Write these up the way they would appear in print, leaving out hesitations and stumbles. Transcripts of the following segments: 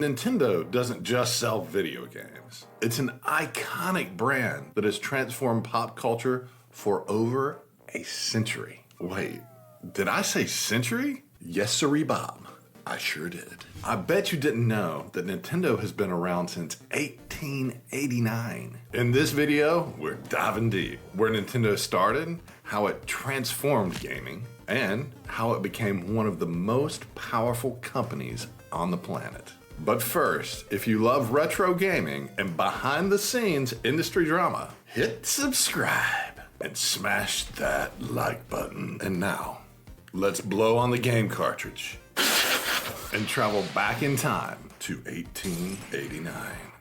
Nintendo doesn't just sell video games. It's an iconic brand that has transformed pop culture for over a century. Wait, did I say century? Yes, sirree, Bob. I sure did. I bet you didn't know that Nintendo has been around since 1889. In this video, we're diving deep where Nintendo started, how it transformed gaming, and how it became one of the most powerful companies on the planet. But first, if you love retro gaming and behind-the-scenes industry drama, hit subscribe and smash that like button. And now, let's blow on the game cartridge and travel back in time to 1889.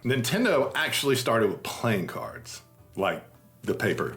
Nintendo actually started with playing cards, like the paper.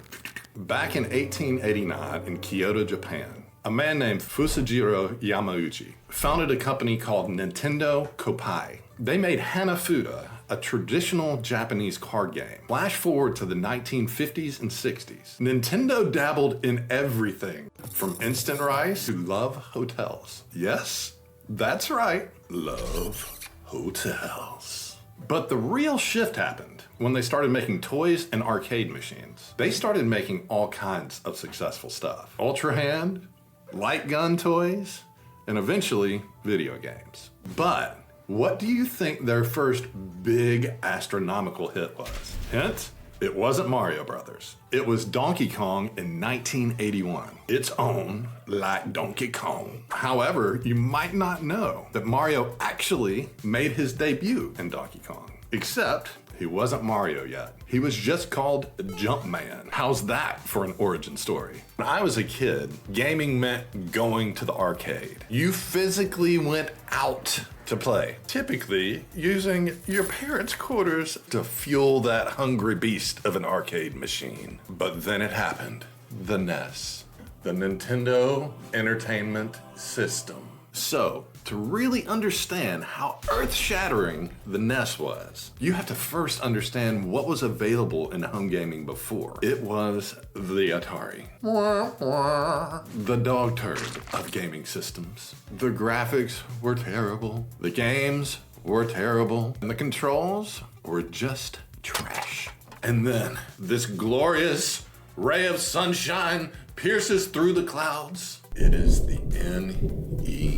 Back in 1889 in Kyoto, Japan, a man named Fusajiro Yamauchi founded a company called Nintendo Kopai. They made Hanafuda, a traditional Japanese card game. Flash forward to the 1950s and 60s. Nintendo dabbled in everything from instant rice to love hotels. Yes, that's right, love hotels. But the real shift happened when they started making toys and arcade machines. They started making all kinds of successful stuff. Ultra Hand, light gun toys, and eventually video games. But what do you think their first big astronomical hit was? Hint, it wasn't Mario Brothers. It was Donkey Kong in 1981. Its own, like Donkey Kong. However, you might not know that Mario actually made his debut in Donkey Kong. Except, he wasn't Mario yet. He was just called Jumpman. How's that for an origin story? When I was a kid, gaming meant going to the arcade. You physically went out to play, typically using your parents' quarters to fuel that hungry beast of an arcade machine. But then it happened. The NES, the Nintendo Entertainment System. So, to really understand how earth-shattering the NES was, you have to first understand what was available in home gaming before. It was the Atari. The dog turd of gaming systems. The graphics were terrible, the games were terrible, and the controls were just trash. And then, this glorious ray of sunshine pierces through the clouds. It is the NES.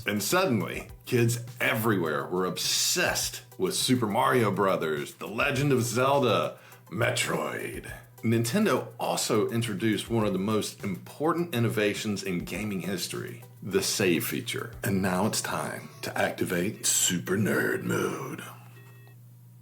And suddenly, kids everywhere were obsessed with Super Mario Brothers, The Legend of Zelda, Metroid. Nintendo also introduced one of the most important innovations in gaming history, the save feature. And now it's time to activate Super Nerd Mode.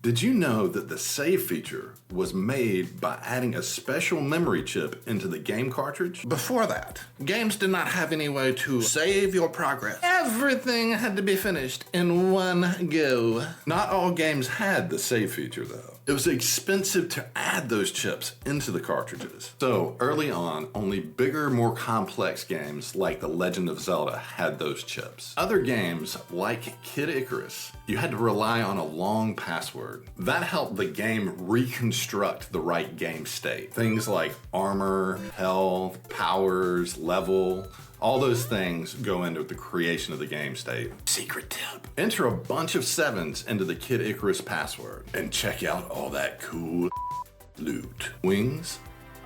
Did you know that the save feature was made by adding a special memory chip into the game cartridge? Before that, games did not have any way to save your progress. Everything had to be finished in one go. Not all games had the save feature though. It was expensive to add those chips into the cartridges. So early on, only bigger, more complex games like The Legend of Zelda had those chips. Other games, like Kid Icarus, you had to rely on a long password. That helped the game reconstruct the right game state. Things like armor, health, powers, level, all those things go into the creation of the game state. Secret tip. Enter a bunch of 7s into the Kid Icarus password and check out all that cool loot. Wings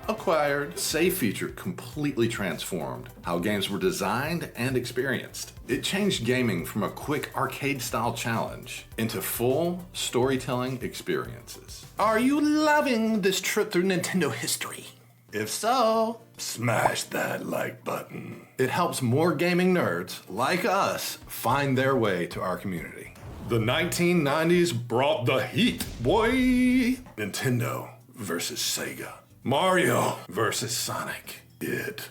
acquired. Save feature completely transformed how games were designed and experienced. It changed gaming from a quick arcade-style challenge into full storytelling experiences. Are you loving this trip through Nintendo history? If so, smash that like button. It helps more gaming nerds like us find their way to our community. The 1990s brought the heat, boy! Nintendo versus Sega. Mario versus Sonic. It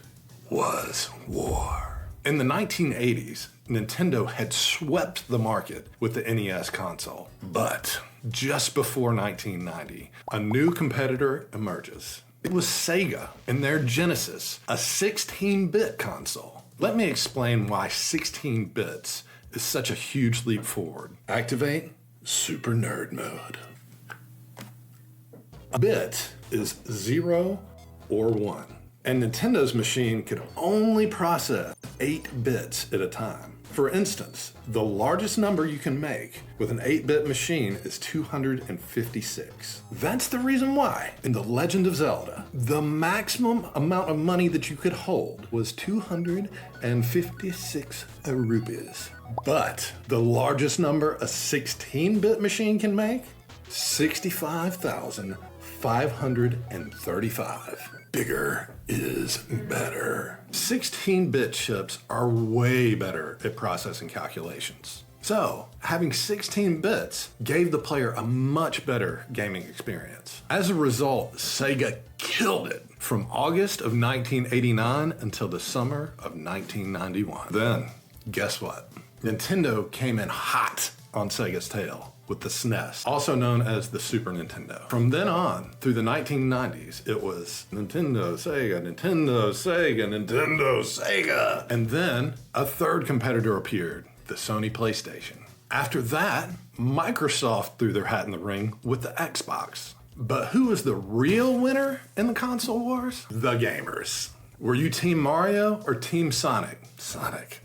was war. In the 1980s, Nintendo had swept the market with the NES console. But just before 1990, a new competitor emerges. It was Sega and their Genesis, a 16-bit console. Let me explain why 16 bits is such a huge leap forward. Activate Super Nerd Mode. A bit is 0 or 1, and Nintendo's machine could only process 8 bits at a time. For instance, the largest number you can make with an 8-bit machine is 256. That's the reason why, in The Legend of Zelda, the maximum amount of money that you could hold was 256 rupees. But the largest number a 16-bit machine can make? 65,535. Bigger is better. 16-bit chips are way better at processing calculations. So, having 16 bits gave the player a much better gaming experience. As a result, Sega killed it from August of 1989 until the summer of 1991. Then, guess what? Nintendo came in hot on Sega's tail with the SNES, also known as the Super Nintendo. From then on, through the 1990s, it was Nintendo, Sega, Nintendo, Sega, Nintendo, Sega. And then a third competitor appeared, the Sony PlayStation. After that, Microsoft threw their hat in the ring with the Xbox. But who was the real winner in the console wars? The gamers. Were you Team Mario or Team Sonic? Sonic.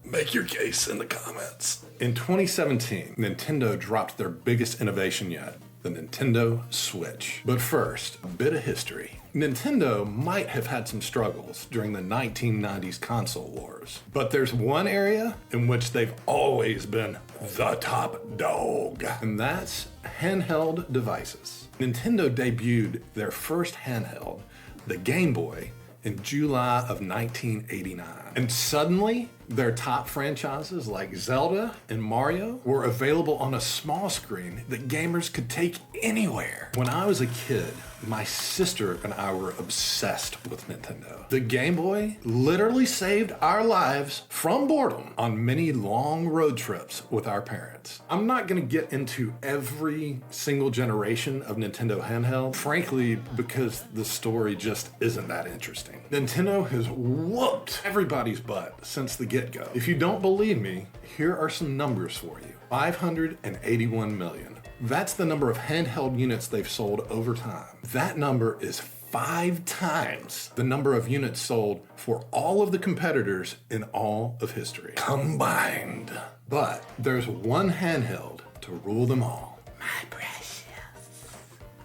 Make your case in the comments. In 2017, Nintendo dropped their biggest innovation yet, the Nintendo Switch. But first, a bit of history. Nintendo might have had some struggles during the 1990s console wars, but there's one area in which they've always been the top dog, and that's handheld devices. Nintendo debuted their first handheld, the Game Boy, in July of 1989. And suddenly, their top franchises like Zelda and Mario were available on a small screen that gamers could take anywhere. When I was a kid, my sister and I were obsessed with Nintendo. The Game Boy literally saved our lives from boredom on many long road trips with our parents. I'm not gonna get into every single generation of Nintendo handheld, frankly, because the story just isn't that interesting. Nintendo has whooped everybody's butt since the get-go. If you don't believe me, here are some numbers for you. 581 million. That's the number of handheld units they've sold over time. That number is 5 times the number of units sold for all of the competitors in all of history combined. But there's one handheld to rule them all. My precious.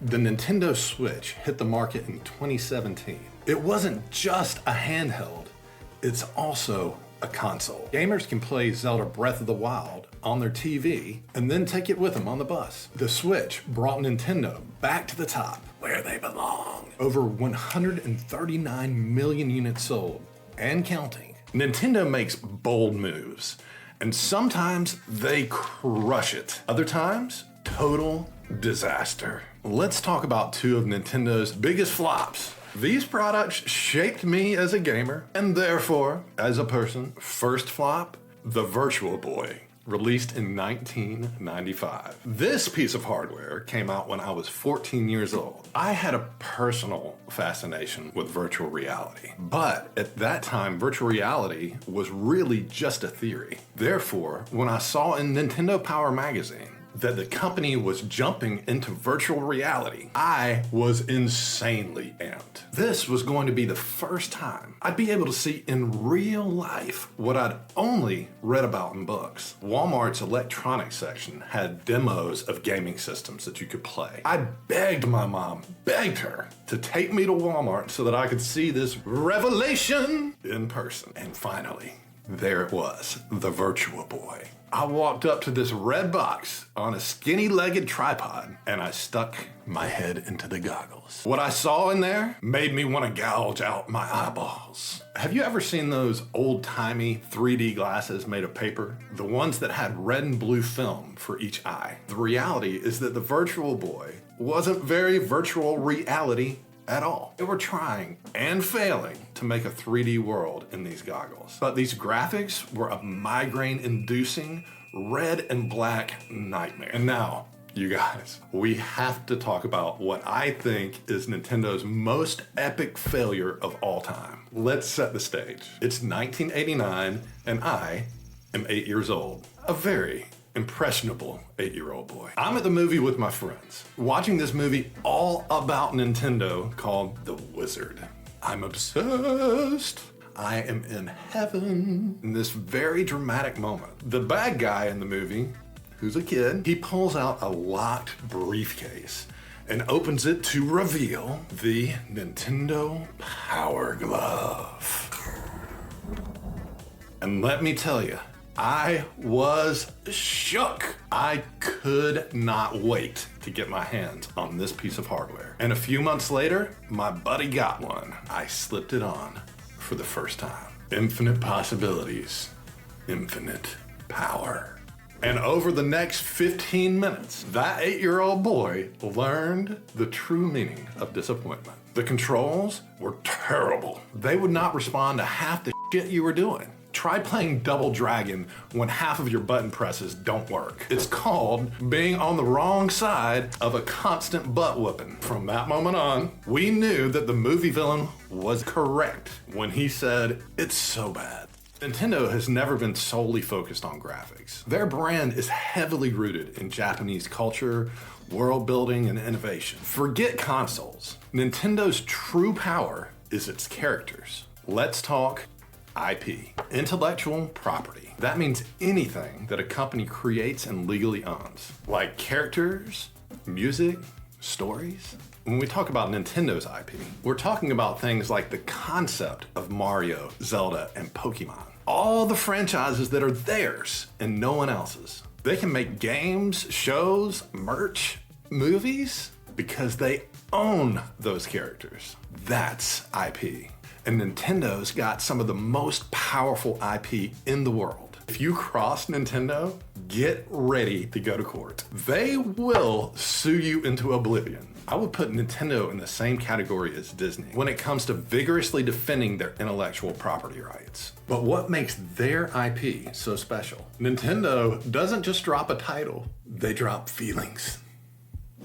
The Nintendo Switch hit the market in 2017. It wasn't just a handheld, it's also a console. Gamers can play Zelda Breath of the Wild on their TV and then take it with them on the bus. The Switch brought Nintendo back to the top, where they belong. Over 139 million units sold, and counting. Nintendo makes bold moves, and sometimes they crush it. Other times, total disaster. Let's talk about 2 of Nintendo's biggest flops. These products shaped me as a gamer, and therefore, as a person. First flop, the Virtual Boy, released in 1995. This piece of hardware came out when I was 14 years old. I had a personal fascination with virtual reality, but at that time, virtual reality was really just a theory. Therefore, when I saw in Nintendo Power magazine that the company was jumping into virtual reality, I was insanely amped. This was going to be the first time I'd be able to see in real life what I'd only read about in books. Walmart's electronics section had demos of gaming systems that you could play. I begged my mom, begged her to take me to Walmart so that I could see this revelation in person. And finally, there it was, the Virtual Boy. I walked up to this red box on a skinny-legged tripod, and I stuck my head into the goggles. What I saw in there made me want to gouge out my eyeballs. Have you ever seen those old-timey 3D glasses made of paper? The ones that had red and blue film for each eye. The reality is that the Virtual Boy wasn't very virtual reality at all. They were trying and failing to make a 3D world in these goggles. But these graphics were a migraine-inducing red and black nightmare. And now, you guys, we have to talk about what I think is Nintendo's most epic failure of all time. Let's set the stage. It's 1989, and I am 8 years old. A very impressionable 8-year-old boy. I'm at the movie with my friends, watching this movie all about Nintendo called The Wizard. I'm obsessed. I am in heaven. In this very dramatic moment, the bad guy in the movie, who's a kid, he pulls out a locked briefcase and opens it to reveal the Nintendo Power Glove. And let me tell you, I was shook. I could not wait to get my hands on this piece of hardware. And a few months later, my buddy got one. I slipped it on for the first time. Infinite possibilities, infinite power. And over the next 15 minutes, that 8-year-old boy learned the true meaning of disappointment. The controls were terrible. They would not respond to half the shit you were doing. Try playing Double Dragon when half of your button presses don't work. It's called being on the wrong side of a constant butt whooping. From that moment on, we knew that the movie villain was correct when he said, "It's so bad." Nintendo has never been solely focused on graphics. Their brand is heavily rooted in Japanese culture, world building, and innovation. Forget consoles. Nintendo's true power is its characters. Let's talk IP, intellectual property. That means anything that a company creates and legally owns, like characters, music, stories. When we talk about Nintendo's IP, we're talking about things like the concept of Mario, Zelda, and Pokemon. All the franchises that are theirs and no one else's. They can make games, shows, merch, movies, because they own those characters. That's IP. And Nintendo's got some of the most powerful IP in the world. If you cross Nintendo, get ready to go to court. They will sue you into oblivion. I would put Nintendo in the same category as Disney when it comes to vigorously defending their intellectual property rights. But what makes their IP so special? Nintendo doesn't just drop a title, they drop feelings.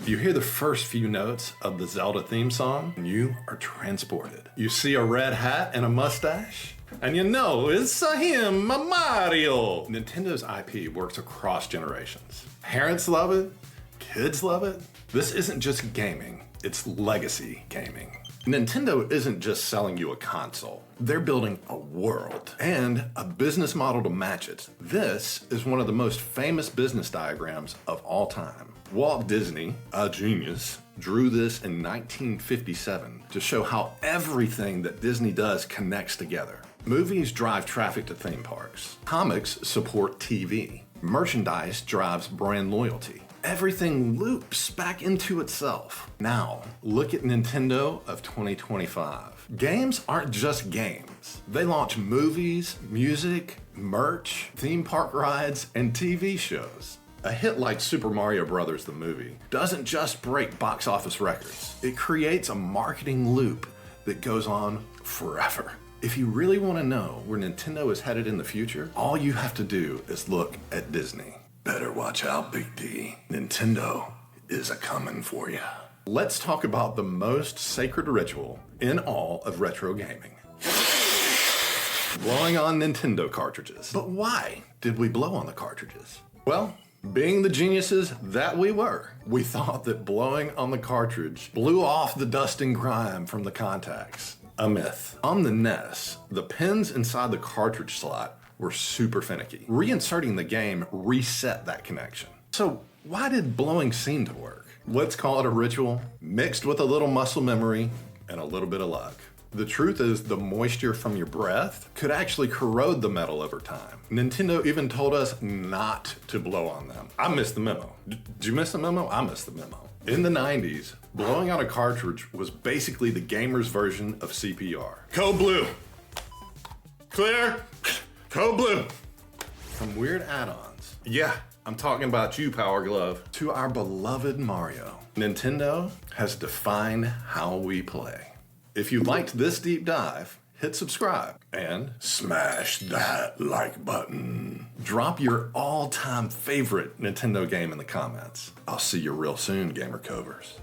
You hear the first few notes of the Zelda theme song, and you are transported. You see a red hat and a mustache, and you know it's him, a Mario. Nintendo's IP works across generations. Parents love it, kids love it. This isn't just gaming, it's legacy gaming. Nintendo isn't just selling you a console. They're building a world and a business model to match it. This is one of the most famous business diagrams of all time. Walt Disney, a genius, drew this in 1957 to show how everything that Disney does connects together. Movies drive traffic to theme parks. Comics support TV. Merchandise drives brand loyalty. Everything loops back into itself. Now, look at Nintendo of 2025. Games aren't just games. They launch movies, music, merch, theme park rides, and TV shows. A hit like Super Mario Bros. The movie doesn't just break box office records. It creates a marketing loop that goes on forever. If you really want to know where Nintendo is headed in the future, all you have to do is look at Disney. Better watch out, Big D. Nintendo is a-coming for ya. Let's talk about the most sacred ritual in all of retro gaming. Blowing on Nintendo cartridges. But why did we blow on the cartridges? Well, being the geniuses that we were, we thought that blowing on the cartridge blew off the dust and grime from the contacts. A myth. On the NES, the pins inside the cartridge slot were super finicky. Reinserting the game reset that connection. So why did blowing seem to work? Let's call it a ritual mixed with a little muscle memory and a little bit of luck. The truth is the moisture from your breath could actually corrode the metal over time. Nintendo even told us not to blow on them. I missed the memo. Did you miss the memo? I missed the memo. In the 90s, blowing on a cartridge was basically the gamer's version of CPR. Code blue. Clear. Code blue. From weird add-ons. Yeah, I'm talking about you, Power Glove. To our beloved Mario. Nintendo has defined how we play. If you liked this deep dive, hit subscribe and smash that like button. Drop your all-time favorite Nintendo game in the comments. I'll see you real soon, Gamer Covers.